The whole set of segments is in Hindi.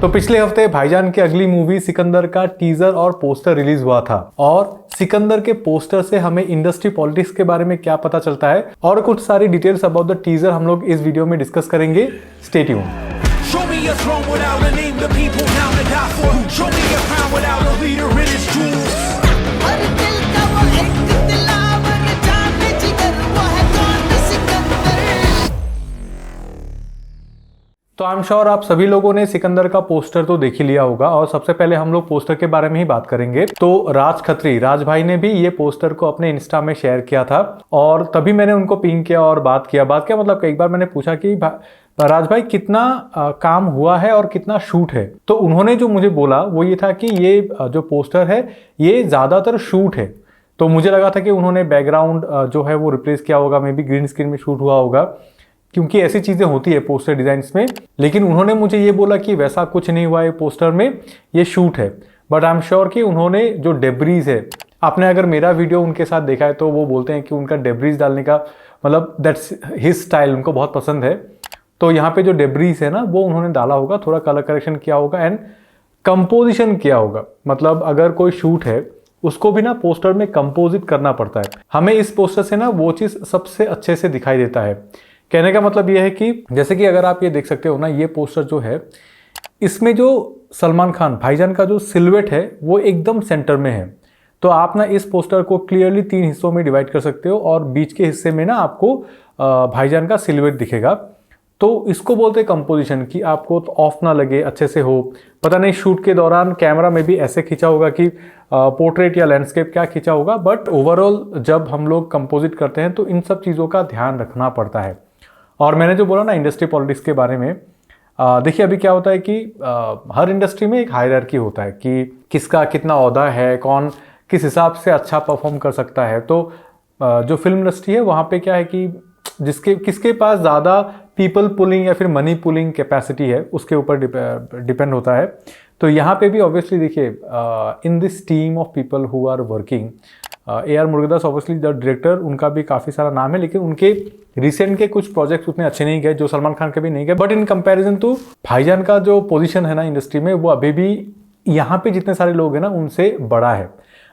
तो पिछले हफ्ते भाईजान की अगली मूवी सिकंदर का टीजर और पोस्टर रिलीज हुआ था और सिकंदर के पोस्टर से हमें इंडस्ट्री पॉलिटिक्स के बारे में क्या पता चलता है और कुछ सारी डिटेल्स अबाउट द टीजर हम लोग इस वीडियो में डिस्कस करेंगे। Stay tune. Show me a throne without a name, the people now to die for. Show me a crown without a leader in its jewels. हर दिल का वो एक दिलावर जान जिगर वो है कौन सिकंदर। तो आई एम श्योर आप सभी लोगों ने सिकंदर का पोस्टर तो देख ही लिया होगा और सबसे पहले हम लोग पोस्टर के बारे में ही बात करेंगे। तो राज खत्री राज भाई ने भी ये पोस्टर को अपने इंस्टा में शेयर किया था और तभी मैंने उनको पिंग किया और बात किया मतलब एक बार मैंने पूछा कि राज भाई कितना काम हुआ है और कितना शूट है। तो उन्होंने जो मुझे बोला वो ये था कि ये जो पोस्टर है ये ज़्यादातर शूट है। तो मुझे लगा था कि उन्होंने बैकग्राउंड जो है वो रिप्लेस किया होगा, मे बी ग्रीन स्क्रीन में शूट हुआ होगा, क्योंकि ऐसी चीज़ें होती है पोस्टर डिज़ाइंस में। लेकिन उन्होंने मुझे ये बोला कि वैसा कुछ नहीं हुआ है पोस्टर में, ये शूट है। बट आई एम श्योर कि उन्होंने जो डेब्रीज है, आपने अगर मेरा वीडियो उनके साथ देखा है तो वो बोलते हैं कि उनका डेब्रीज डालने का मतलब दैट्स हिज स्टाइल, उनको बहुत पसंद है। तो यहाँ पे जो डेब्रीज है ना वो उन्होंने डाला होगा, थोड़ा कलर करेक्शन किया होगा एंड कंपोजिशन किया होगा। मतलब अगर कोई शूट है उसको भी ना पोस्टर में कंपोजिट करना पड़ता है। हमें इस पोस्टर से ना वो चीज़ सबसे अच्छे से दिखाई देता है। कहने का मतलब ये है कि जैसे कि अगर आप ये देख सकते हो ना, ये पोस्टर जो है इसमें जो सलमान खान भाईजान का जो सिलुएट है वो एकदम सेंटर में है। तो आप ना इस पोस्टर को क्लियरली 3 हिस्सों में डिवाइड कर सकते हो और बीच के हिस्से में ना आपको भाईजान का सिलुएट दिखेगा। तो इसको बोलते हैं कंपोजिशन, कि आपको तो ऑफ ना लगे, अच्छे से हो। पता नहीं शूट के दौरान कैमरा में भी ऐसे खींचा होगा कि पोर्ट्रेट या लैंडस्केप क्या खींचा होगा, बट ओवरऑल जब हम लोग कंपोजिट करते हैं तो इन सब चीज़ों का ध्यान रखना पड़ता है। और मैंने जो बोला ना इंडस्ट्री पॉलिटिक्स के बारे में, देखिए अभी क्या होता है कि हर इंडस्ट्री में एक हायरार्की होता है कि किसका कितना ओहदा है, कौन किस हिसाब से अच्छा परफॉर्म कर सकता है। तो जो फिल्म इंडस्ट्री है वहाँ पे क्या है कि किसके पास ज़्यादा पीपल पुलिंग या फिर मनी पुलिंग कैपेसिटी है उसके ऊपर डिपेंड होता है। तो यहाँ पे भी ऑब्वियसली देखिए in this team of people who are working, AR Murugadoss obviously the director, उनका भी काफ़ी सारा नाम है, लेकिन उनके रिसेंट के कुछ प्रोजेक्ट्स उतने अच्छे नहीं गए जो सलमान खान के भी नहीं गए। बट इन कंपैरिजन तो भाईजान का जो पोजीशन है ना इंडस्ट्री में वो अभी भी यहाँ पे जितने सारे लोग हैं ना उनसे बड़ा है।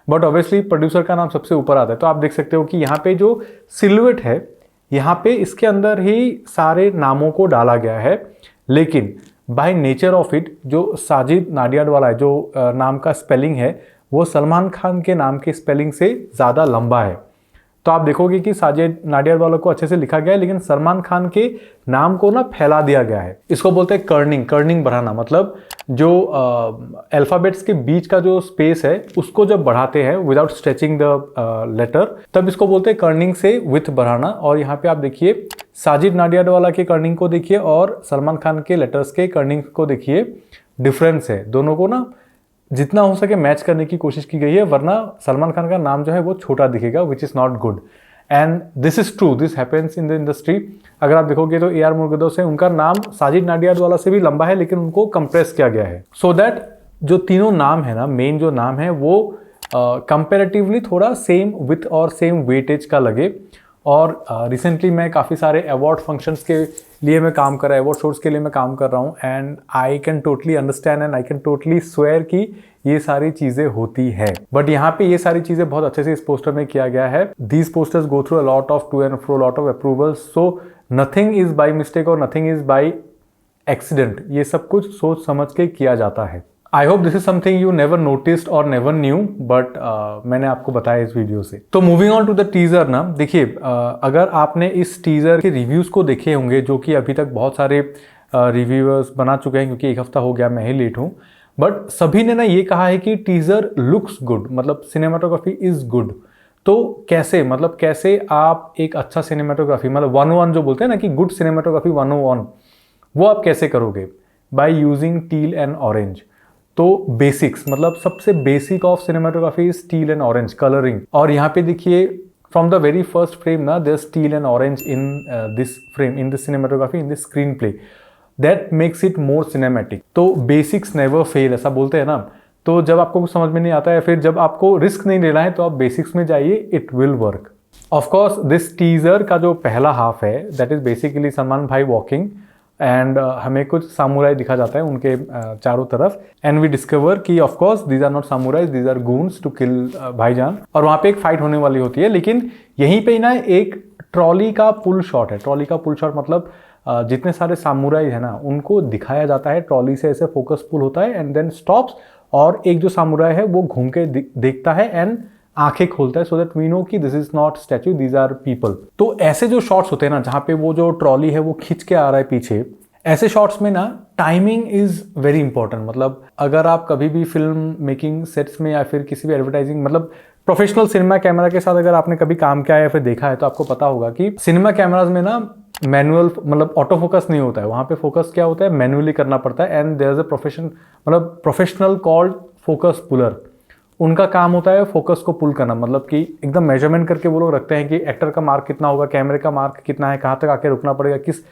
बट ऑब्वियसली प्रोड्यूसर का नाम सबसे ऊपर आता है। तो आप देख सकते हो कि यहाँ पे जो सिलुएट है यहाँ पे इसके अंदर ही सारे नामों को डाला गया है, लेकिन बाय नेचर ऑफ इट जो साजिद नाडियाडवाला है, जो नाम का स्पेलिंग है वो सलमान खान के नाम के स्पेलिंग से ज़्यादा लंबा है। तो आप देखोगे कि साजिद नाडियाडवाला को अच्छे से लिखा गया है, लेकिन सलमान खान के नाम को ना फैला दिया गया है। इसको बोलते हैं कर्निंग बढ़ाना। मतलब जो अल्फ़ाबेट्स के बीच का जो स्पेस है उसको जब बढ़ाते हैं विदाउट स्ट्रेचिंग द लेटर, तब इसको बोलते हैं कर्निंग से विथ बढ़ाना। और यहाँ पे आप देखिए साजिद नाडियाडवाला के कर्निंग को देखिए और सलमान खान के लेटर्स के कर्निंग को देखिए, डिफरेंस है। दोनों को ना जितना हो सके मैच करने की कोशिश की गई है, वरना सलमान खान का नाम जो है वो छोटा दिखेगा, which is not good. And this is true, this happens in the industry. अगर आप देखोगे तो AR मुरुगदास है, उनका नाम साजिद नाडियाडवाला से भी लंबा है, लेकिन उनको कंप्रेस किया गया है सो दैट जो तीनों नाम है ना, मेन जो नाम है वो कंपेरेटिवली थोड़ा सेम विथ और सेम वेटेज का लगे। और रिसेंटली मैं काफ़ी सारे अवार्ड फंक्शंस के लिए मैं काम कर रहा हूँ, अवार्ड शोज के लिए मैं काम कर रहा हूँ, and I can totally understand and I can totally swear कि ये सारी चीज़ें होती है। बट यहाँ पे ये सारी चीज़ें बहुत अच्छे से इस पोस्टर में किया गया है। These posters go through a lot of to and fro, lot of approvals, so nothing is by mistake और नथिंग इज बाई एक्सीडेंट। ये सब कुछ सोच समझ के किया जाता है। I hope this is something you never noticed और नेवर न्यू, बट मैंने आपको बताया इस वीडियो से। तो moving on to the teaser ना, देखिए अगर आपने इस टीजर के रिव्यूज को देखे होंगे, जो कि अभी तक बहुत सारे रिव्यूअर्स बना चुके हैं, क्योंकि 1 हफ्ता हो गया, मैं ही लेट हूँ, बट सभी ने ना ये कहा है कि टीजर लुक्स गुड, मतलब सिनेमाटोग्राफी इज गुड। तो कैसे, मतलब कैसे आप एक अच्छा सिनेमाटोग्राफी, मतलब 101 जो बोलते हैं ना कि गुड सिनेमाटोग्राफी 101, वो आप कैसे करोगे? By using teal and orange. तो बेसिक्स, मतलब सबसे basic of cinematography is teal and orange colouring. और यहाँ पे देखिए from the very first frame ना, there is teal and orange in this frame, in this cinematography, in this screenplay, that makes it more cinematic. तो बेसिक्स नेवर फेल, ऐसा बोलते हैं ना। तो जब आपको कुछ समझ में नहीं आता है, फिर जब आपको रिस्क नहीं लेना है, तो आप बेसिक्स में जाइए, it will work. Of course this teaser का जो पहला हाफ है दैट इज बेसिकली सलमान भाई वॉकिंग एंड हमें कुछ सामुराई दिखा जाता है उनके चारों तरफ एंड वी डिस्कवर कि of course these are not samurais, these are goons to kill Bhaijaan. और वहाँ पे एक फाइट होने वाली होती है, लेकिन यहीं पे ना एक ट्रॉली का पुल शॉट है। ट्रॉली का पुल शॉट मतलब जितने सारे सामुराई है ना उनको दिखाया जाता है, ट्रॉली से ऐसे फोकस पुल होता है एंड देन स्टॉप्स, और एक जो सामुराई है वो घूम के देखता है एंड आंखें खोलता है, सो दैट वी नो कि this is not statue, these are people. तो ऐसे जो शॉट्स होते हैं ना जहाँ पे वो जो ट्रॉली है वो खींच के आ रहा है पीछे, ऐसे शॉट्स में ना टाइमिंग इज वेरी इंपॉर्टेंट। मतलब अगर आप कभी भी फिल्म मेकिंग सेट्स में या फिर किसी भी एडवर्टाइजिंग मतलब प्रोफेशनल सिनेमा कैमरा के साथ अगर आपने कभी काम किया है या फिर देखा है तो आपको पता होगा कि सिनेमा कैमराज में ना मैनुअल मतलब ऑटो फोकस नहीं होता है, वहाँ पे फोकस क्या होता है मैनुअली करना पड़ता है। And there is a professional called focus puller. उनका काम होता है फोकस को पुल करना, मतलब कि एकदम मेजरमेंट करके वो लोग रखते हैं कि एक्टर का मार्क कितना होगा, कैमरे का मार्क कितना है, कहाँ तक आके रुकना पड़ेगा, किस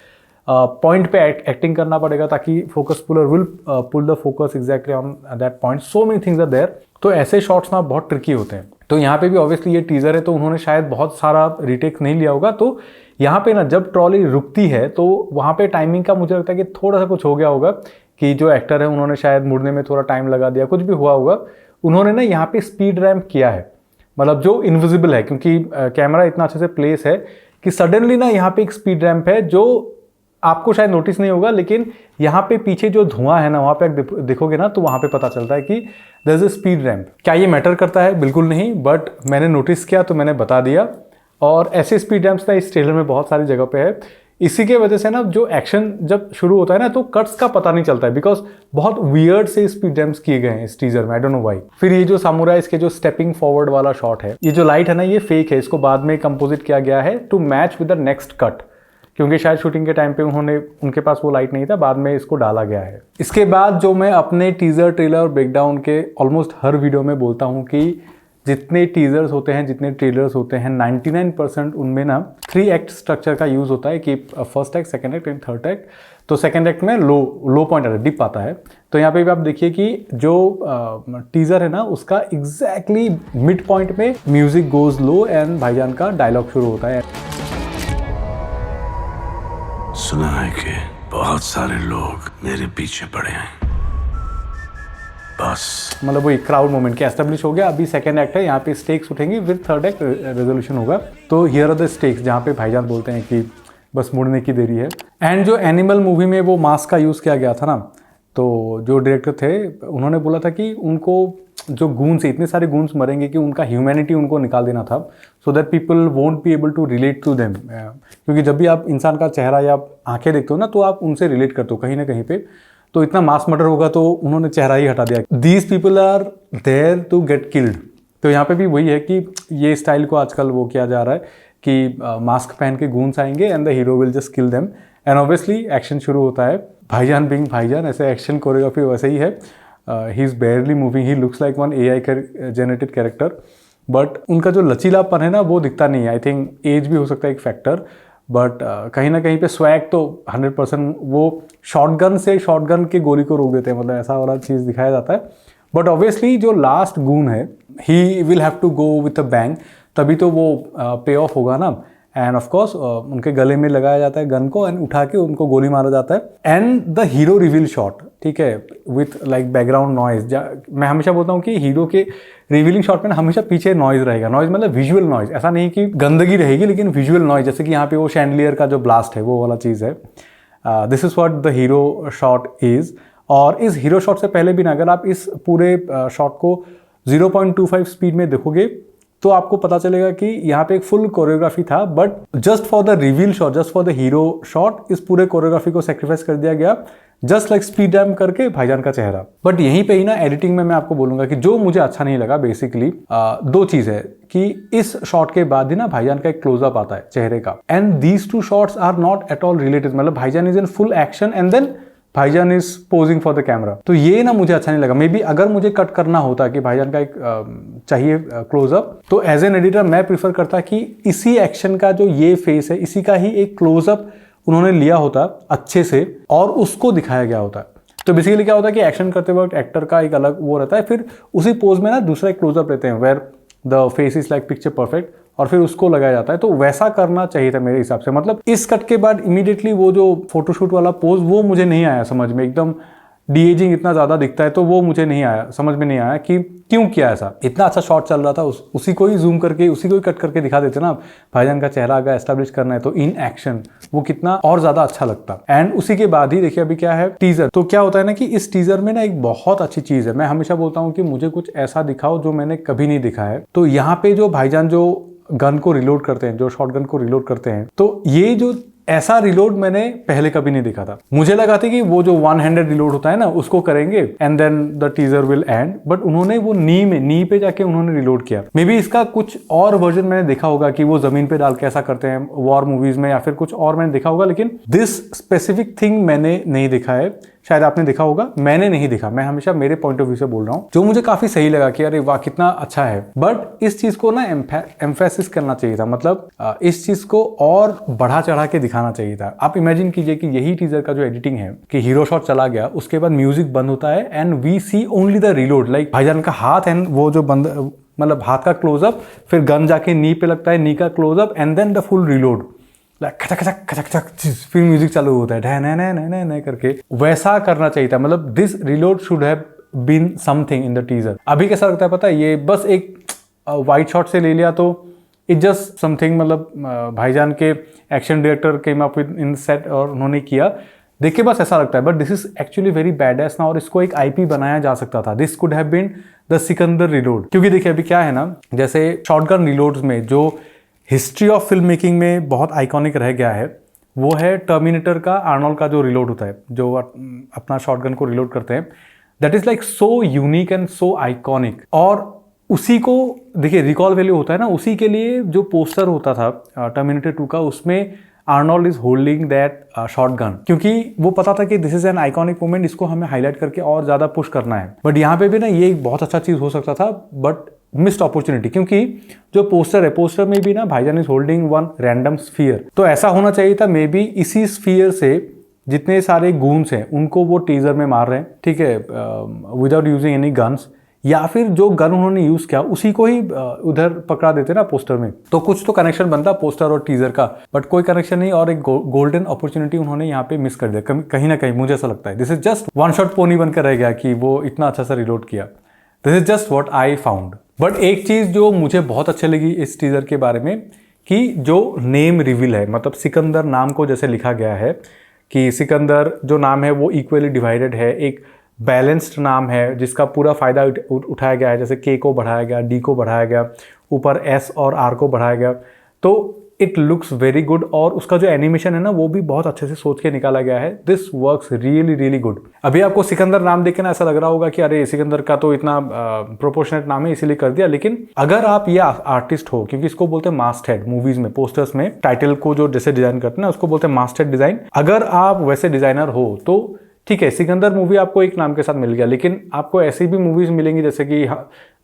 पॉइंट पे एक्टिंग करना पड़ेगा ताकि focus puller will pull the focus exactly on that point. So many things are there. तो ऐसे शॉट्स ना बहुत ट्रिकी होते हैं। तो यहाँ पे भी ऑब्वियसली ये टीजर है तो उन्होंने शायद बहुत सारा रीटेक नहीं लिया होगा। तो यहाँ पे ना जब ट्रॉली रुकती है तो वहाँ पे टाइमिंग का मुझे लगता है कि थोड़ा सा कुछ हो गया होगा कि जो एक्टर है उन्होंने शायद मुड़ने में थोड़ा टाइम लगा दिया, कुछ भी हुआ होगा। उन्होंने ना यहाँ पे स्पीड रैम्प किया है, मतलब जो इनविजिबल है, क्योंकि कैमरा इतना अच्छे से प्लेस है कि सडनली ना यहाँ पे एक स्पीड रैम्प है जो आपको शायद नोटिस नहीं होगा, लेकिन यहाँ पे पीछे जो धुआं है ना वहाँ पे देखोगे ना तो वहाँ पे पता चलता है कि there is a speed ramp. क्या ये मैटर करता है? बिल्कुल नहीं, बट मैंने नोटिस किया तो मैंने बता दिया। और ऐसे स्पीड रैम्प्स ना इस ट्रेलर में बहुत सारी जगह पे है। इसी के वजह से ना जो एक्शन जब शुरू होता है ना तो कट्स का पता नहीं चलता है, बिकॉज बहुत वियर्ड से स्पीड रैम्प्स किए गए हैं इस टीजर में, आई डोंट नो व्हाई। फिर ये जो सामुराइज के जो स्टेपिंग फॉरवर्ड वाला शॉट है, ये जो लाइट है ना ये फेक है, इसको बाद में कंपोजिट किया गया है to match with the next cut, क्योंकि शायद शूटिंग के टाइम पे उनके पास वो लाइट नहीं था, बाद में इसको डाला गया है। इसके बाद जो मैं अपने टीजर ट्रेलर और ब्रेकडाउन के ऑलमोस्ट हर वीडियो में बोलता हूँ कि जितने टीजर्स होते हैं, जितने ट्रेलर्स होते हैं, 99% उनमें ना 3 एक्ट स्ट्रक्चर का यूज होता है कि first act, second act and third act. तो सेकंड एक्ट में लो पॉइंट आता है, डिप आता है। तो यहाँ पे भी आप देखिए कि जो टीजर है ना उसका एग्जैक्टली मिड पॉइंट में म्यूजिक गोज लो एंड भाईजान का डायलॉग शुरू होता है। सुना है कि बहुत सारे लोग मेरे पीछे पड़े हैं, बस मतलब वही क्राउड मोमेंट के एस्टेब्लिश हो गया। अभी सेकंड एक्ट है, यहाँ पे स्टेक्स उठेंगी, फिर थर्ड एक्ट रेजोल्यूशन होगा। तो हियर आर द स्टेक्स, जहाँ पे भाईजान बोलते हैं कि बस मुड़ने की देरी है। एंड जो एनिमल मूवी में वो मास्क का यूज़ किया गया था ना, तो जो डायरेक्टर थे उन्होंने बोला था कि उनको जो गूंस, इतने सारे गूंस मरेंगे कि उनका ह्यूमैनिटी उनको निकाल देना था, so that people won't be able to relate to them. क्योंकि जब भी आप इंसान का चेहरा या आंखें देखते हो ना तो आप उनसे रिलेट करते हो कहीं ना कहीं पे। तो इतना मास मर्डर होगा तो उन्होंने चेहरा ही हटा दिया। These people are there to get killed. तो यहाँ पे भी वही है कि ये स्टाइल को आजकल वो किया जा रहा है कि मास्क पहन के गूंस आएंगे and the hero will just kill them. And obviously action शुरू होता है। भाईजान बिंग भाईजान, ऐसे एक्शन कोरियोग्राफी वैसे ही है। He is बेयरली moving, he looks like one AI generated character, but उनका जो लचीलापन है ना वो दिखता नहीं है। आई थिंक एज भी हो सकता है एक फैक्टर, बट कहीं ना कहीं पे स्वैग तो 100%। वो शॉटगन से शॉटगन के गोली को रोक देते हैं, मतलब ऐसा वाला चीज़ दिखाया जाता है। बट ऑब्वियसली जो लास्ट गून है, he will have to go with a bang, तभी तो वो पे ऑफ होगा ना। एंड ऑफ कोर्स उनके गले में लगाया जाता है गन को एंड उठा के उनको गोली मारा जाता है। And the hero reveal shot, ठीक है, विथ लाइक बैकग्राउंड नॉइज। मैं हमेशा बोलता हूँ कि हीरो के रिवीलिंग शॉट में ना हमेशा पीछे नॉइज रहेगा। नॉइज मतलब विजुअल नॉइज, ऐसा नहीं कि गंदगी रहेगी, लेकिन विजुअल नॉइज, जैसे कि यहाँ पे वो शैंडलियर का जो ब्लास्ट है वो वाला चीज़ है। This is what the hero shot is. और इस हीरो शॉट से पहले भी ना अगर आप इस पूरे शॉट को 0.25 स्पीड में देखोगे तो आपको पता चलेगा कि यहाँ पे एक फुल कोरियोग्राफी था, but just for the reveal shot, just for the hero shot, इस पूरे कोरियोग्राफी को सेक्रीफाइस कर दिया गया, जस्ट लाइक स्पीड रैम्प करके भाईजान का चेहरा। बट यहीं पे ही ना एडिटिंग में मैं आपको बोलूंगा कि जो मुझे अच्छा नहीं लगा बेसिकली 2 चीज है कि इस शॉट के बाद ही ना भाईजान का एक क्लोजअप आता है चेहरे का, and these 2 shots are not at all related. मतलब Bhaijaan is in full action and then Bhaijaan is posing for the camera. तो ये ना मुझे अच्छा नहीं लगा। मे बी अगर मुझे कट करना होता कि भाईजान का एक चाहिए क्लोजअप, तो एज एन एडिटर मैं प्रीफर करता कि इसी एक्शन का जो ये फेस है, इसी का ही एक क्लोजअप उन्होंने लिया होता अच्छे से और उसको दिखाया गया होता। तो बेसिकली क्या होता है कि एक्शन करते वक्त एक्टर का एक अलग वो रहता है, फिर उसी पोज में ना दूसरा एक क्लोजअप लेते हैं where the face is like picture perfect, और फिर उसको लगाया जाता है, तो वैसा करना चाहिए था मेरे हिसाब से। मतलब इस कट के बाद इमीडिएटली वो जो फोटोशूट वाला पोज वो मुझे नहीं आया समझ में, एकदम डीएजिंग इतना ज़्यादा दिखता है, तो वो मुझे नहीं आया, समझ में नहीं आया कि क्यों किया ऐसा। इतना अच्छा शॉट चल रहा था, उसी को ही जूम करके उसी को ही कट करके दिखा देते ना, भाईजान का चेहरा अगर एस्टेब्लिश करना है तो इन एक्शन वो कितना और ज़्यादा अच्छा लगता। एंड उसी के बाद ही देखिए अभी क्या है टीजर। तो क्या होता है ना कि इस टीजर में ना एक बहुत अच्छी चीज़ है, मैं हमेशा बोलता हूँ कि मुझे कुछ ऐसा दिखाओ जो मैंने कभी नहीं दिखा है। तो यहाँ पे जो भाईजान जो गन को रिलोड करते हैं, जो शॉट गन को रिलोड करते हैं, तो ये जो ऐसा रिलोड मैंने पहले कभी नहीं देखा था। मुझे लगा था कि वो जो वन हैंडेड रिलोड होता है ना उसको करेंगे and then the teaser will end, but उन्होंने वो नी पे जाके उन्होंने रिलोड किया। मे बी इसका कुछ और वर्जन मैंने देखा होगा कि वो जमीन पे डाल के ऐसा करते हैं वॉर मूवीज में, या फिर कुछ और मैंने देखा होगा, लेकिन दिस स्पेसिफिक थिंग मैंने नहीं देखा है। शायद आपने देखा होगा, मैंने नहीं देखा। मैं हमेशा मेरे पॉइंट ऑफ व्यू से बोल रहा हूँ, जो मुझे काफी सही लगा कि अरे वाह कितना अच्छा है। बट इस चीज को ना एम्फेसिस करना चाहिए था, मतलब इस चीज को और बढ़ा चढ़ा के दिखाना चाहिए था। आप इमेजिन कीजिए कि यही टीजर का जो एडिटिंग है कि हीरो शॉट चला गया, उसके बाद म्यूजिक बंद होता है and we see only the reload, like Bhaijaan का हाथ एंड वो जो बंद, मतलब हाथ का क्लोजअप, फिर गन जाके नी पे लगता है, नी का closeup and then the full reload, खचक खचक खचक खचक, फिर म्यूजिक चालू होता है ढे करके। वैसा करना चाहिए था, मतलब this reload should have been something in the teaser. अभी कैसा लगता है पता है, ये बस एक वाइड शॉट से ले लिया तो इट जस्ट समथिंग, मतलब भाईजान के action director came up with in set और उन्होंने किया, देख के बस ऐसा लगता है। But this is actually very bad ass ना, और इसको एक आईपी बनाया जा सकता था। This could have been the Sikandar reload. क्योंकि देखिए अभी क्या है ना, जैसे शॉटगन रिलोड्स में जो हिस्ट्री ऑफ फिल्म मेकिंग में बहुत आइकॉनिक रह गया है, वो है टर्मिनेटर का आर्नोल्ड का जो रिलोड होता है, जो अपना शॉटगन को रिलोड करते हैं। That is like so unique and so iconic. और उसी को देखिए रिकॉल वैल्यू होता है ना, उसी के लिए जो पोस्टर होता था टर्मिनेटर 2 का, उसमें Arnold is holding that shotgun, क्योंकि वो पता था कि this is an iconic moment, इसको हमें हाईलाइट करके और ज्यादा पुश करना है। बट यहाँ पे भी ना ये एक बहुत अच्छा चीज हो सकता था, बट मिस्ड अपॉर्चुनिटी, क्योंकि जो पोस्टर है, पोस्टर में भी ना भाईजान is holding one random sphere. तो ऐसा होना चाहिए था, मे बी इसी स्फीयर से जितने सारे गून्स हैं उनको वो टीजर में मार रहे हैं, ठीक है, विदाउट यूजिंग एनी गन्स, या फिर जो गन उन्होंने यूज किया उसी को ही उधर पकड़ा देते ना पोस्टर में, तो कुछ तो कनेक्शन बनता पोस्टर और टीजर का। बट कोई कनेक्शन नहीं, और एक गोल्डन अपॉर्चुनिटी उन्होंने यहाँ पे मिस कर दिया कहीं ना कहीं, मुझे ऐसा लगता है। This is just one shot pony बनकर रह गया कि वो इतना अच्छा सा रिलोड किया। This is just what I found. But एक चीज जो मुझे बहुत अच्छी लगी इस टीजर के बारे में, कि जो नेम रिवील है, मतलब सिकंदर नाम को जैसे लिखा गया है कि सिकंदर जो नाम है वो इक्वली डिवाइडेड है, एक बैलेंस्ड नाम है जिसका पूरा फायदा उठाया गया है। जैसे के को बढ़ाया गया, डी को बढ़ाया गया, ऊपर एस और आर को बढ़ाया गया, तो इट लुक्स वेरी गुड। और उसका जो एनिमेशन है ना वो भी बहुत अच्छे से सोच के निकाला गया है। This works really really good. अभी आपको सिकंदर नाम देख के ना ऐसा लग रहा होगा कि अरे सिकंदर का तो इतना प्रोपोर्शनेट नाम है इसीलिए कर दिया, लेकिन अगर आप ये आर्टिस्ट हो, क्योंकि इसको बोलते हैं मास्ट हेड मूवीज में, पोस्टर्स में टाइटल को जो जैसे डिजाइन करते हैं ना उसको बोलते हैं मास्ट हेड डिजाइन। अगर आप वैसे डिजाइनर हो तो ठीक है, सिकंदर मूवी आपको एक नाम के साथ मिल गया, लेकिन आपको ऐसी भी मूवीज मिलेंगी जैसे कि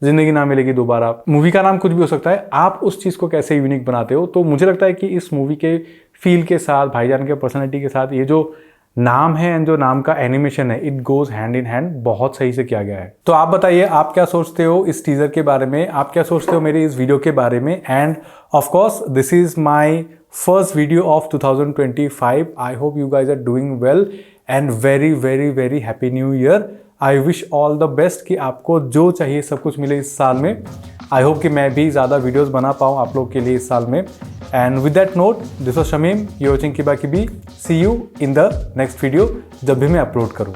जिंदगी ना मिलेगी दोबारा, मूवी का नाम कुछ भी हो सकता है, आप उस चीज को कैसे यूनिक बनाते हो। तो मुझे लगता है कि इस मूवी के फील के साथ, भाईजान के पर्सनैलिटी के साथ, ये जो नाम है एंड जो नाम का एनिमेशन है, it goes hand in hand, बहुत सही से किया गया है। तो आप बताइए आप क्या सोचते हो इस टीजर के बारे में, आप क्या सोचते हो मेरी इस वीडियो के बारे में। And of course this is my first video of 2025। I hope you guys are doing well and very very very happy new year. I wish all the best कि आपको जो चाहिए सब कुछ मिले इस साल में। आई होप कि मैं भी ज़्यादा वीडियोस बना पाऊँ आप लोग के लिए इस साल में। And with that note, this was Shamim, you watching किबा किबी। See you in the next video जब भी मैं अपलोड करूँ।